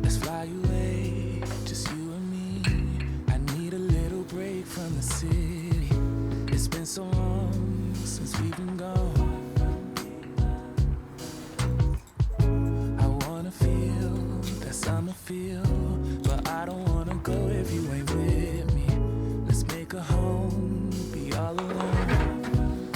Let's fly away, just you and me. I need a little break from the city. It's been so long since we've been gone. I wanna feel that summer feel, but I don't wanna go if you ain't with me. Let's make a home, be all alone.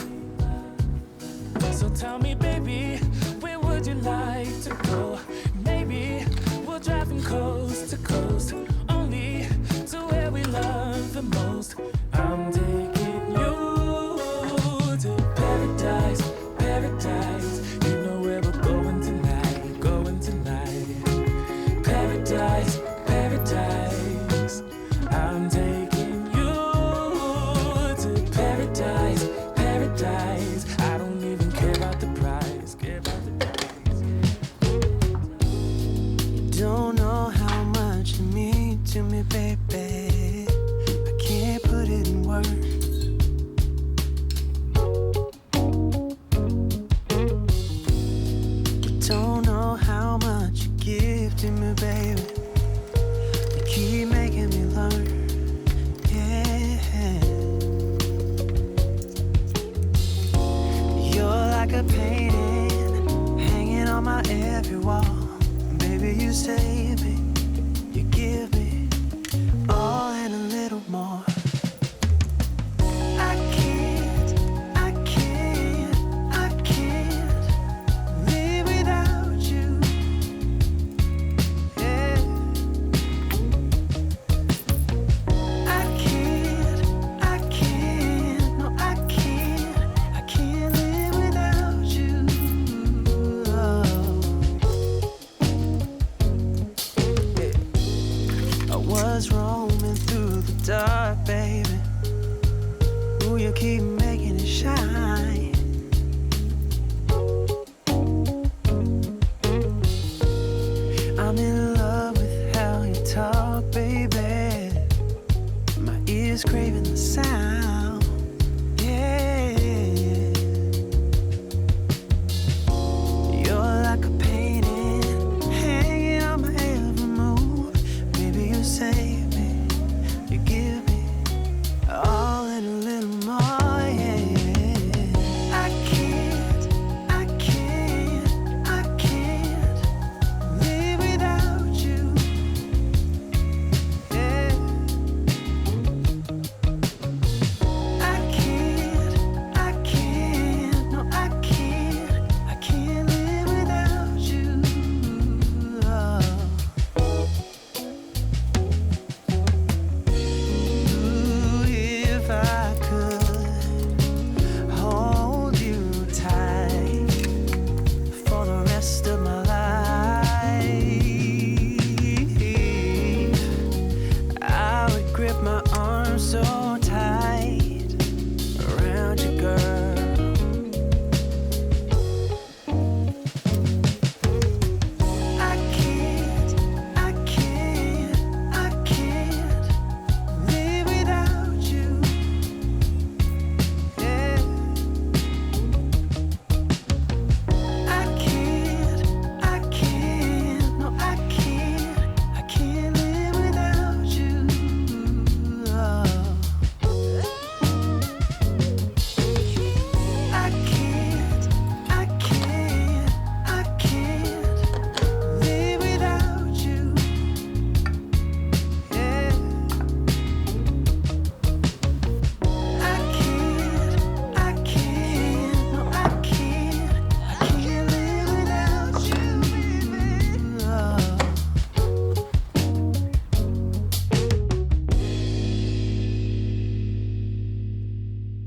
So tell me, baby, where would you like to go? Maybe we'll drive from coast to coast, only to where we love the most. I'm taking you to paradise, paradise. You know where we're going tonight, going tonight. Paradise, paradise. I'm taking you to paradise, paradise. I don't even care about the price, care about the price. Don't know how much you mean to me, baby. I can't put it in words. You don't know how much you give to me, baby. You keep making me learn. Yeah. You're like a painting hanging on my every wall. Baby, you save me, you give me all and a little more. I can't live without you. Yeah. I can't, no, I can't live without you. I was roaming through the dark, baby. Ooh, you keep making it shine. I'm in love with how you talk, baby. My ears craving the sound.